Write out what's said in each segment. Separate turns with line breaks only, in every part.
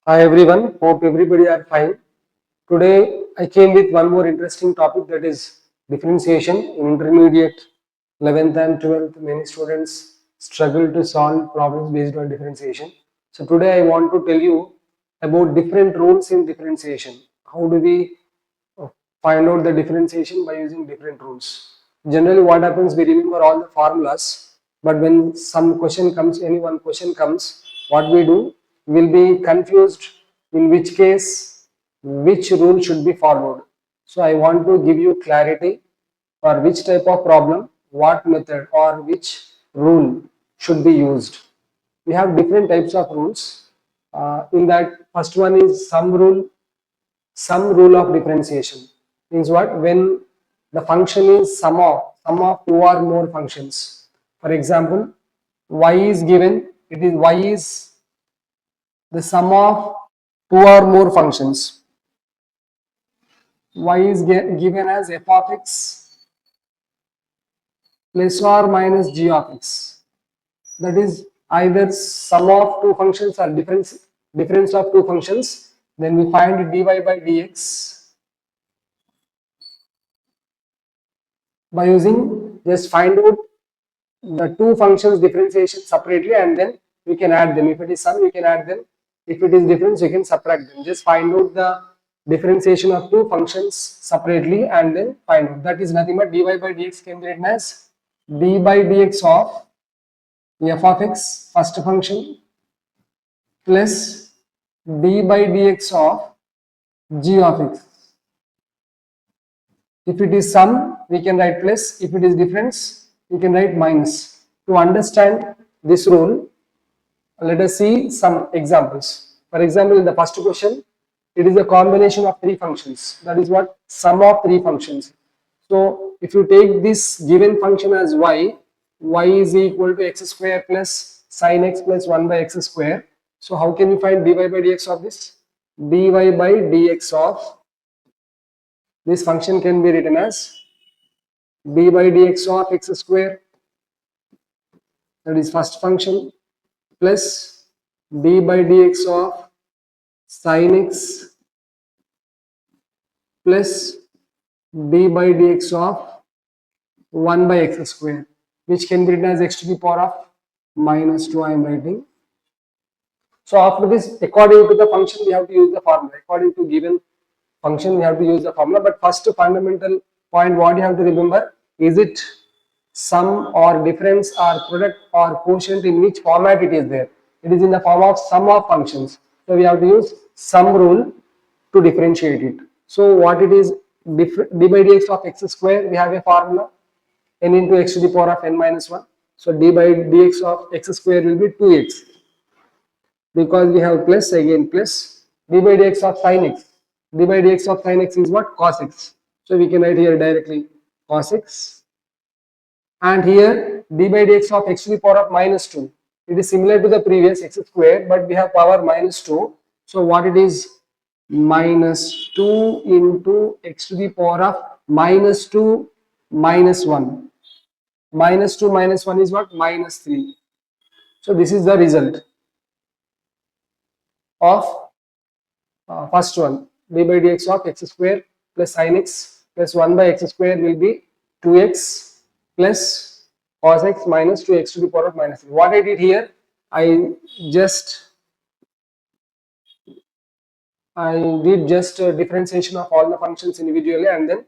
Hi everyone, hope everybody are fine. Today I came with one more interesting topic, that is differentiation. In intermediate 11th and 12th, many students struggle to solve problems based on differentiation. So today I want to tell you about different rules in differentiation. How do we uh, find out the differentiation by using different rules? Generally what happens, we remember all the formulas, but when some question comes, any one question comes, what we do, will be confused in which case which rule should be followed. So I want to give you clarity for which type of problem, what method or which rule should be used. We have different types of rules. In that, first one is sum rule of differentiation. Means what? When the function is sum of two or more functions. For example, y is given, it is y is the sum of two or more functions. Y is given as f of x plus or minus g of x. That is either sum of two functions or difference of two functions. Then we find dy by dx by using, just find out the two functions differentiation separately and then we can add them. If it is sum, you can add them. If it is difference, you can subtract them. Just find out the differentiation of two functions separately and then find out. That is nothing but dy by dx can be written as d by dx of f of x, first function, plus d by dx of g of x. If it is sum, we can write plus. If it is difference, we can write minus. To understand this rule, let us see some examples. For example, in the first question, it is a combination of three functions. That is what? Sum of three functions. So, if you take this given function as y is equal to x square plus sin x plus 1 by x square. So, how can we find dy by dx of this? Dy by dx of this function can be written as d by dx of x square, that is first function, plus d by dx of sin x plus d by dx of 1 by x square, which can be written as x to the power of minus 2. I am writing. So after this, according to the function, we have to use the formula. According to given function, we have to use the formula. But first fundamental point, what you have to remember, is it sum or difference or product or quotient, in which format it is there? It is in the form of sum of functions. So we have to use sum rule to differentiate it. So what it is, d by dx of x square, we have a formula, n into x to the power of n minus 1. So d by dx of x square will be 2x, because we have plus, again plus, d by dx of sin x. D by dx of sin x is what? Cos x. So we can write here directly cos x. And here d by dx of x to the power of minus 2. It is similar to the previous x square, but we have power minus 2. So what it is? Minus 2 into x to the power of minus 2 minus 1. Minus 2 minus 1 is what? Minus 3. So this is the result of first one. D by dx of x square plus sin x plus 1 by x square will be 2x plus cos x minus 2x to the power of minus 3. What I did here, I did just differentiation of all the functions individually and then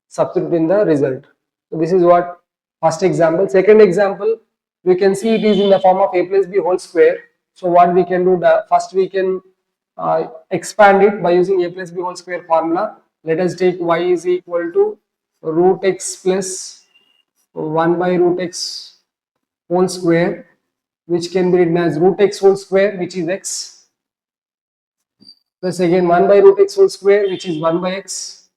substitute in the result. So this is what first example. Second example, we can see it is in the form of a plus b whole square. So what we can do, first we can expand it by using a plus b whole square formula. Let us take y is equal to root x plus 1 by root x whole square, which can be written as root x whole square, which is x, plus again 1 by root x whole square, which is 1 by x,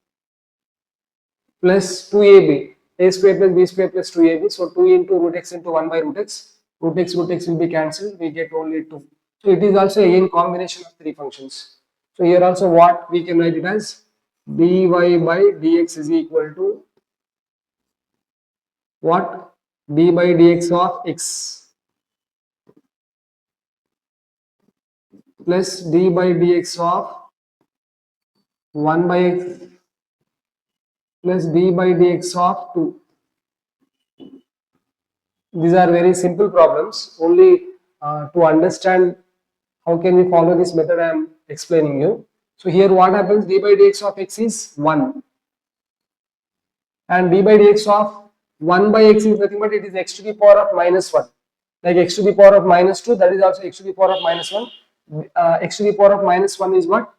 plus 2ab, a square plus b square plus 2ab. So 2 into root x into 1 by root x. Root x will be cancelled. We get only 2. So it is also again combination of three functions. So here also what we can write it as, dy by dx is equal to what? D by dx of x plus d by dx of 1 by x plus d by dx of 2. These are very simple problems. Only to understand how can we follow this method, I am explaining you. So here what happens, d by dx of x is 1 and d by dx of 1 by x is nothing but it is x to the power of minus 1. Like x to the power of minus 2, that is also x to the power of minus 1. X to the power of minus 1 is what?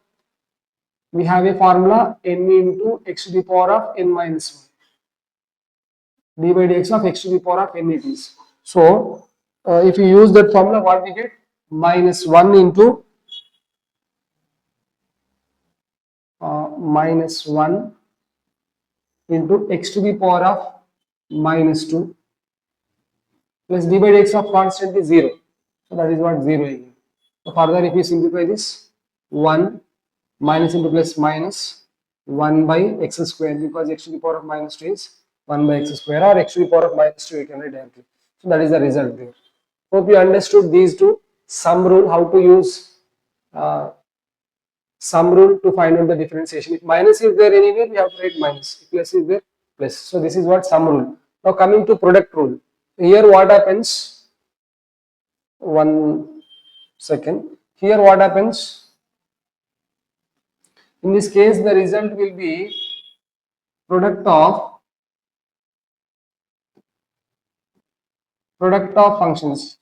We have a formula n into x to the power of n minus 1. D by dx of x to the power of n it is. So, if you use that formula, what we get? Minus 1 into minus 1 into x to the power of minus 2 plus d by dx of constant is 0. So, that is what 0 is. So, further if you simplify this, 1 minus into plus minus 1 by x square, because x to the power of minus 2 is 1 by x square, or x to the power of minus 2 you can write directly. So, that is the result there. Hope you understood these two. Sum rule, how to use sum rule to find out the differentiation. If minus is there anywhere, we have to write minus. If plus is there, plus. So this is what sum rule. Now coming to product rule. Here what happens? One second. Here what happens? In this case, the result will be product of functions.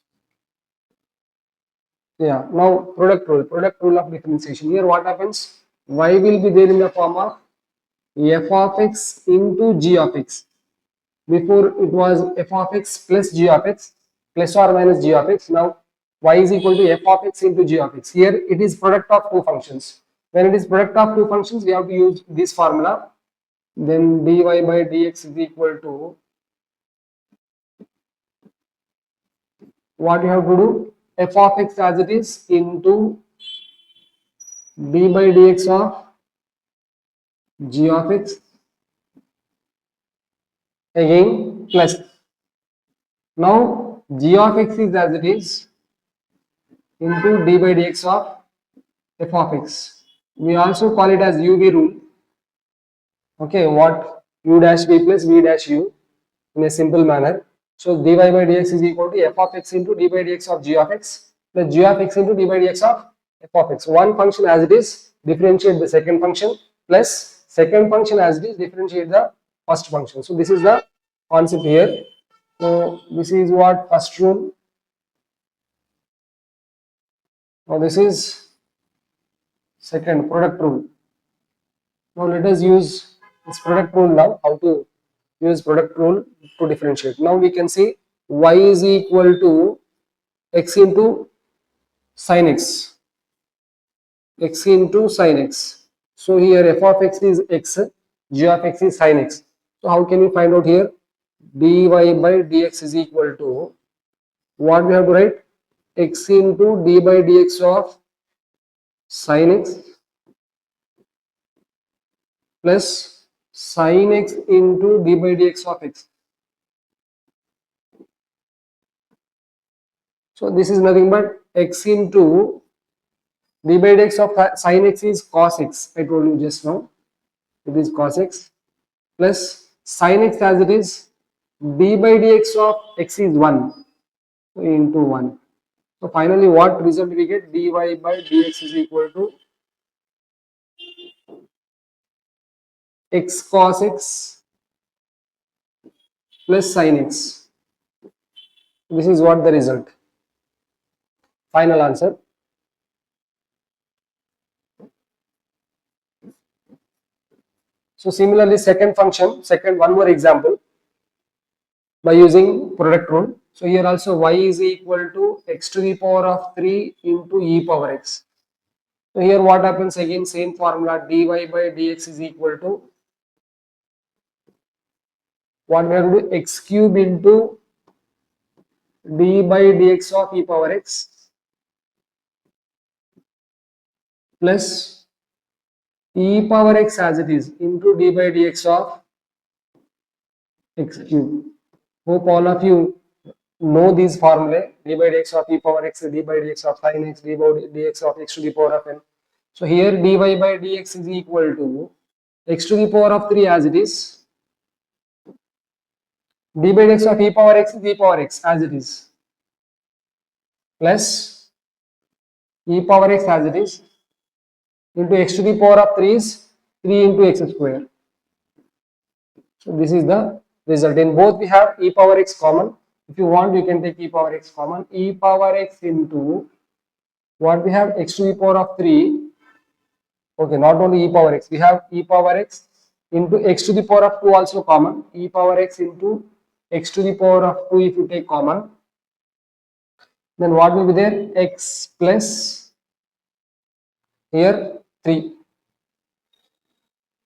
Yeah. Now product rule of differentiation. Here what happens? Y will be there in the form of f of x into g of x. Before it was f of x plus g of x, plus or minus g of x. Now y is equal to f of x into g of x. Here it is product of two functions. When it is product of two functions, we have to use this formula. Then dy by dx is equal to, what you have to do, f of x as it is into d by dx of g of x, again plus. Now g of x is as it is into d by dx of f of x. We also call it as UV rule. Okay, what u dash v plus v dash u in a simple manner. So dy by dx is equal to f of x into d by dx of g of x plus g of x into d by dx of f of x. One function as it is, differentiate the second function, plus second function as it is, differentiate the first function. So this is the concept here. So this is what first rule. Now this is second, product rule. Now let us use this product rule now. How to use product rule to differentiate. Now we can see y is equal to x into sin x. X into sin x. So here f of x is x, g of x is sin x. So how can we find out here? dy by dx is equal to, what we have to write? X into d by dx of sin x plus sin x into d by dx of x. So this is nothing but x into d by dx of sin x is cos x. I told you just now. It is cos x plus sin x as it is, d by dx of x is 1 into 1. So finally what result we get? Dy by dx is equal to x cos x plus sin x. This is what the result. Final answer. So similarly, second function, one more example by using product rule. So here also y is equal to x to the power of 3 into e power x. So here what happens, again same formula, dy by dx is equal to, what we have to do, x cube into d by dx of e power x plus e power x as it is into d by dx of x cube. Hope all of you know these formulae, d by dx of e power x, d by dx of sin x, d by dx of x to the power of n. So here dy by dx is equal to x to the power of 3 as it is, d by dx of e power x is e power x as it is, plus e power x as it is, into x to the power of 3 is 3 into x square. So this is the result. In both we have e power x common. If you want, you can take e power x common. E power x into what we have, x to the power of 3. Okay, not only e power x, we have e power x into x to the power of 2 also common. E power x into x to the power of 2 if you take common. Then what will be there? X plus here 3.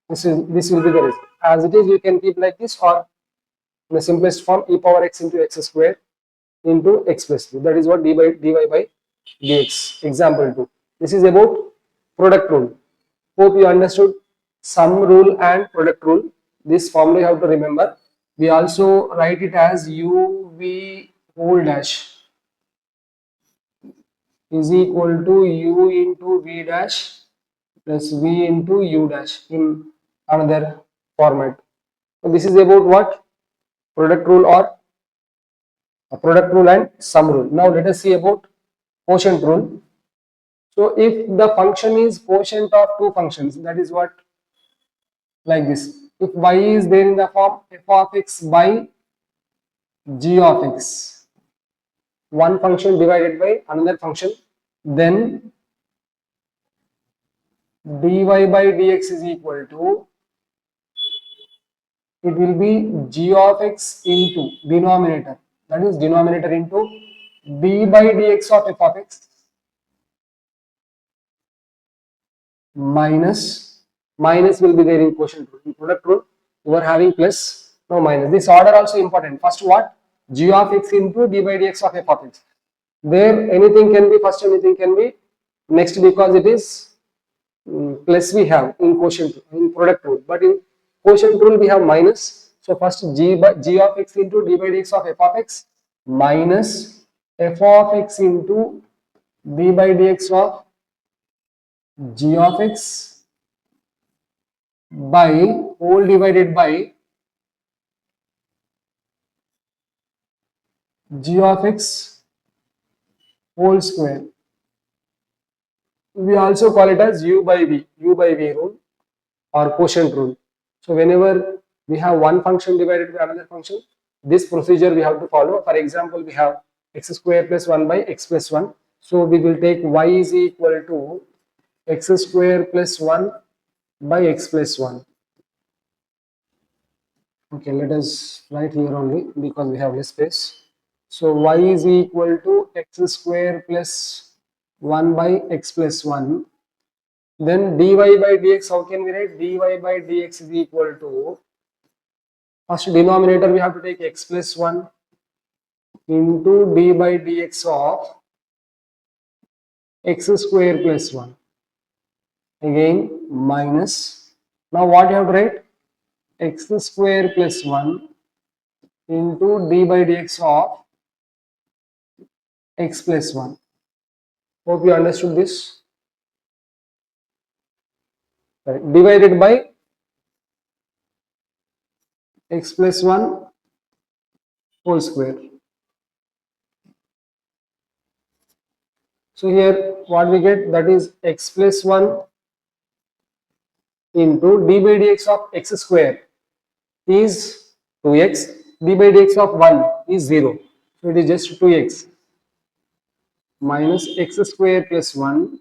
This will be the result. As it is, you can keep like this, or in the simplest form, e power x into x square into x plus 3. That is what dy by dx. Example 2. This is about product rule. Hope you understood sum rule and product rule. This formula you have to remember. We also write it as uv whole dash is equal to u into v dash plus v into u dash in another format. So this is about what? Product rule or a product rule and sum rule. Now let us see about quotient rule. So if the function is quotient of two functions, that is what, like this. If y is there in the form f of x by g of x, one function divided by another function, then dy by dx is equal to, it will be g of x into denominator, that is denominator into d by dx of f of x minus will be there in quotient rule. In product rule, you are having plus, no minus. This order also important. First what? G of x into d by dx of f of x. There anything can be first, anything can be next, because it is plus we have in quotient in product rule, but in quotient rule we have minus. So first g of x into d by dx of f of x minus f of x into d by dx of g of x by whole divided by g of x whole square. We also call it as u by v rule or quotient rule. So whenever we have one function divided by another function, this procedure we have to follow. For example, we have x square plus 1 by x plus 1. So we will take y is equal to x square plus 1 by x plus 1. Okay, let us write here only because we have less space. So y is equal to x square plus 1 by x plus 1. Then dy by dx, how can we write? Dy by dx is equal to, first denominator we have to take x plus 1 into d by dx of x square plus 1. Again minus. Now what you have to write? X square plus 1 into d by dx of x plus 1. Hope you understood this. Right. Divided by x plus 1 whole square. So here what we get, that is x plus 1 into d by dx of x square is 2x, d by dx of 1 is 0. So it is just 2x minus x square plus 1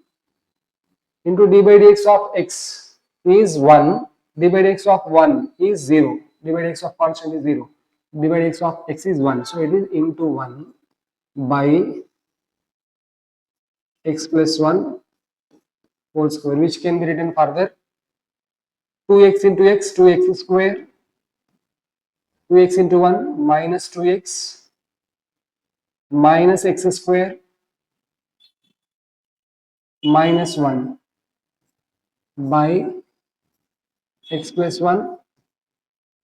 into d by dx of x is 1, d by dx of 1 is 0, d by dx of constant is 0, d by dx of x is 1. So it is into 1 by x plus 1 whole square, which can be written further 2x into x, 2x square, 2x into 1 minus 2x minus x square minus 1 by x plus 1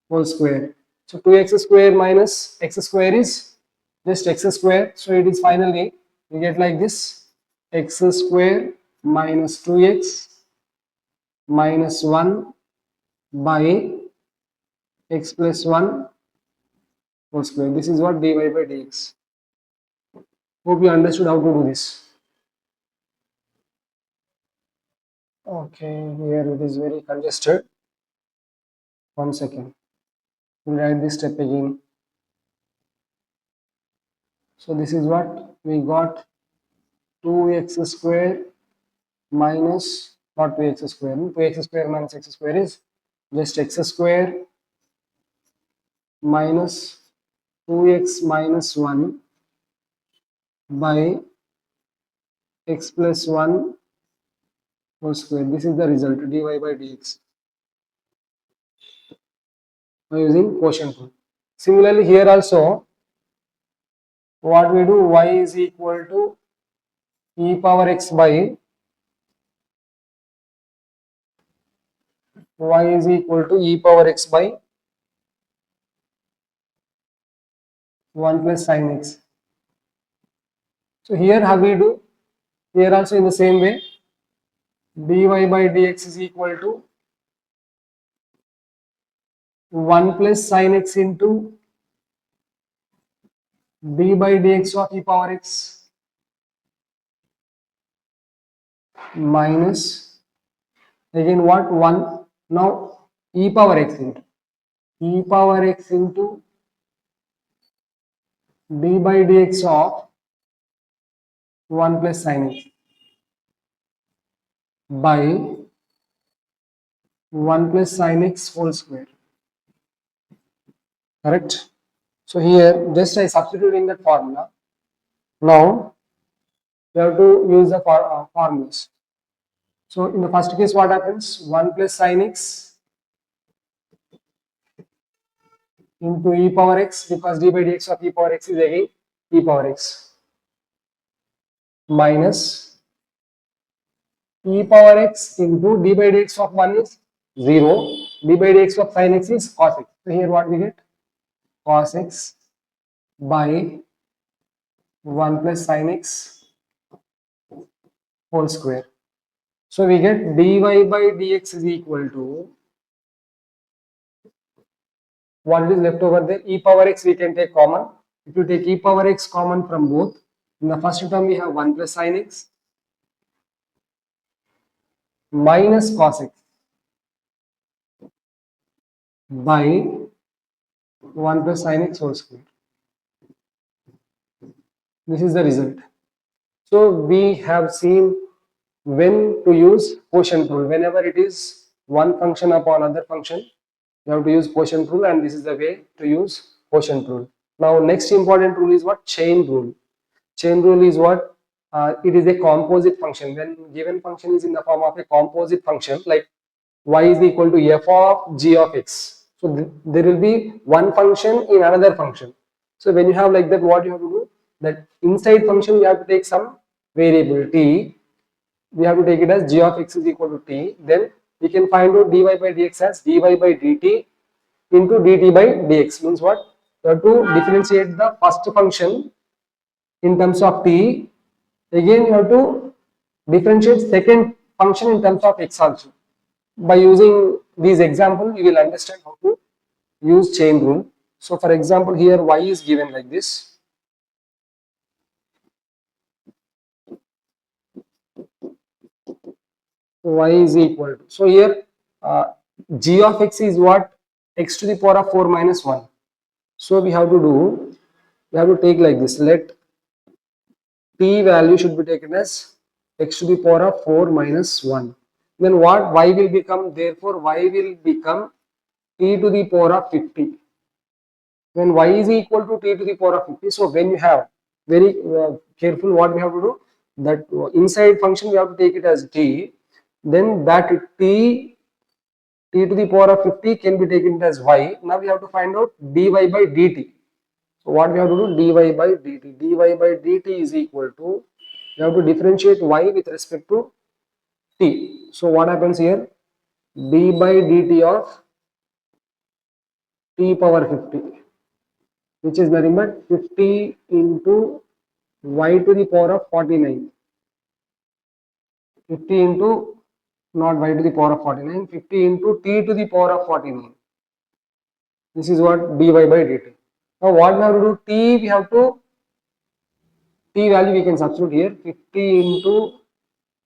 whole square. So 2x square minus x square is just x square. So it is finally, we get like this, x square minus 2x minus 1 by x plus 1 whole square. This is what dy by dx. Hope you understood how to do this. Okay, here it is very congested. 1 second. We'll write this step again. So this is what we got, 2x square minus, not 2x square, 2x square minus x square is just x square minus 2x minus 1 by x plus 1 whole square. This is the result, dy by dx, by using quotient rule. Similarly, here also, what we do, y is equal to e power x by, y is equal to e power x by 1 plus sin x. So here how we do, here also in the same way, dy by dx is equal to 1 plus sin x into d by dx of e power x minus, again what, 1, now e power x into d by dx of 1 plus sin x by 1 plus sin x whole square. Correct? So here just I substitute in that formula. Now we have to use the formulas. So in the first case, what happens? 1 plus sin x into e power x, because d by dx of e power x is again e power x, minus e power x into d by dx of 1 is 0, d by dx of sin x is cos x. So here what we get? Cos x by 1 plus sin x whole square. So we get dy by dx is equal to, what is left over there, e power x we can take common. If you take e power x common from both, in the first term we have 1 plus sin x minus cos x by 1 plus sin x whole square. This is the result. So we have seen when to use quotient rule. Whenever it is one function upon other function, you have to use quotient rule, and this is the way to use quotient rule. Now next important rule is what? Chain rule. Chain rule is what? It is a composite function. When given function is in the form of a composite function, like y is equal to f of g of x. So there will be one function in another function. So when you have like that, what you have to do? That inside function we have to take some variable t. We have to take it as g of x is equal to t. Then we can find out dy by dx as dy by dt into dt by dx. Means what? You have to differentiate the first function in terms of t. Again you have to differentiate second function in terms of x also. By using these examples, you will understand how to use chain rule. So for example, here y is given like this. Y is equal to, so here g of x is what? X to the power of 4 minus 1. So we have to do, we have to take like this. Let t value should be taken as x to the power of 4 minus 1. Then what? Y will become, therefore y will become t to the power of 50. When y is equal to t to the power of 50, so when you have, very careful what we have to do, that inside function we have to take it as t, then that t to the power of 50 can be taken as y. Now we have to find out dy by dt. So what we have to do? Dy by dt. Dy by dt is equal to, you have to differentiate y with respect to t. So what happens here? D by dt of t power 50 which is nothing but 50 into y to the power of 49. 50 into not y to the power of 49, 50 into t to the power of 49. This is what dy by dt. Now what we have to do, t we have to, t value we can substitute here. 50 into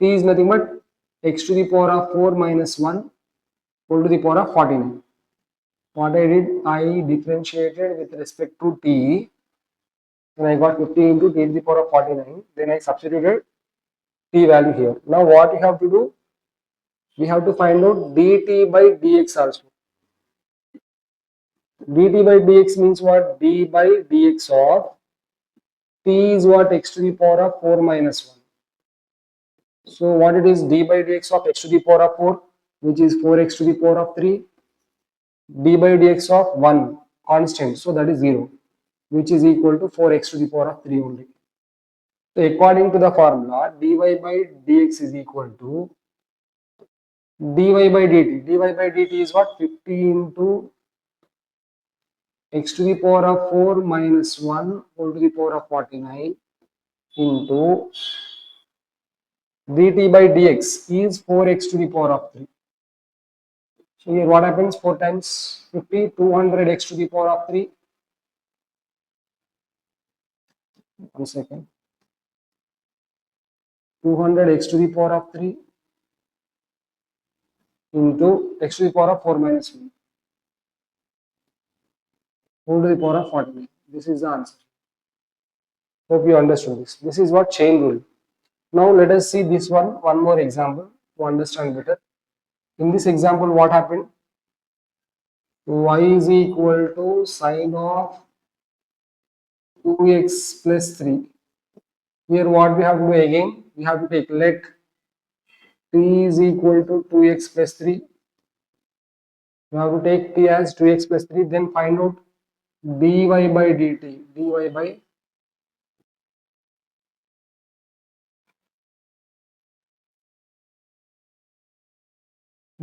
t is nothing but x to the power of 4 minus 1 whole to the power of 49. What I did, I differentiated with respect to t, and I got 50 into t to the power of 49. Then I substituted t value here. Now what we have to do, we have to find out dt by dx also. dt by dx means what? d by dx of t is what? X to the power of 4 minus 1. So what it is, d by dx of x to the power of 4, which is 4x to the power of 3, d by dx of 1 constant, so that is 0, which is equal to 4x to the power of 3 only. So according to the formula, dy by dx is equal to dy by dt. dy by dt is what? 50 into x to the power of 4 minus 1 whole to the power of 49 into dt by dx is 4x to the power of 3. So here what happens? 4 times 50, 200 x to the power of 3. 1 second. 200 x to the power of 3 into x to the power of 4 minus 1 whole to the power of 49. This is the answer. Hope you understood this. This is what chain rule. Now let us see this one more example to understand better. In this example, what happened? Y is equal to sine of 2x plus 3. Here what we have to do again? We have to take let t is equal to 2x plus 3. We have to take t as 2x plus 3. Then find out dy by dt. dy by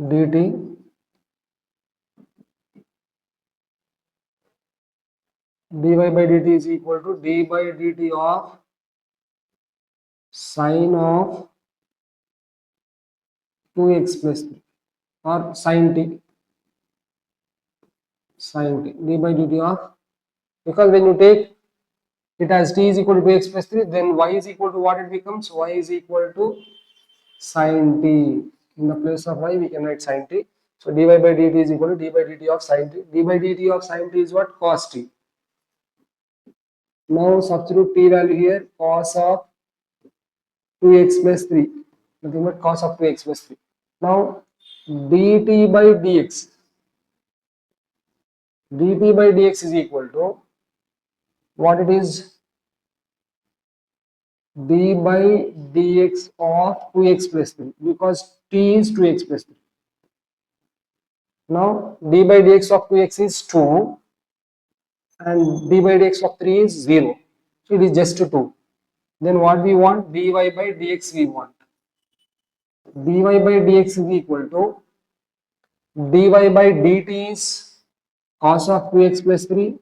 dt. dy by dt is equal to d by dt of sine of 2x plus 3 or sine t. Sine t. d by dt of, because when you take it as t is equal to 2x plus 3, then y is equal to what it becomes? Y is equal to sine t. In the place of y, we can write sine t. So dy by dt is equal to d by dt of sine t. d by dt of sine t is what? Cos t. Now substitute t value here, cos of 2x plus 3. Nothing but cos of 2x plus 3. Now dt by dx. dt by dx is equal to what it is? d by dx of 2x plus 3, because t is 2x plus 3. Now d by dx of 2x is 2 and d by dx of 3 is 0. So it is just 2. Then what we want? dy by dx we want. dy by dx is equal to dy by dt is cos of 2x plus 3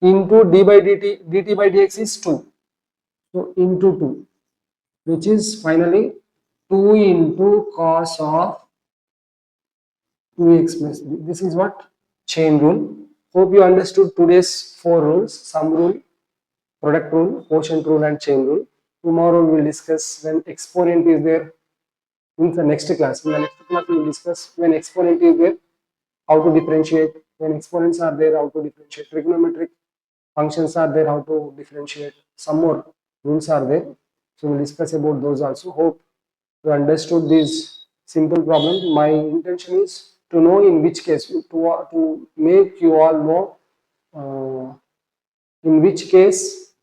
into d by dt by dx is 2. So into 2, which is finally 2 into cos of 2x plus 3. This is what? Chain rule. Hope you understood today's 4 rules: sum rule, product rule, quotient rule, and chain rule. Tomorrow we will discuss when exponent is there. In the next class, we will discuss when exponent is there, how to differentiate. When exponents are there, how to differentiate. Trigonometric functions are there, how to differentiate. Some more rules are there. So we'll discuss about those also. Hope you understood these simple problems. My intention is to know in which case, to make you all know in which case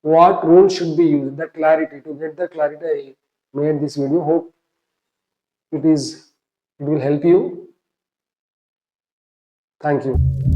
what rule should be used. The clarity, to get the clarity, I made this video. Hope it will help you. Thank you.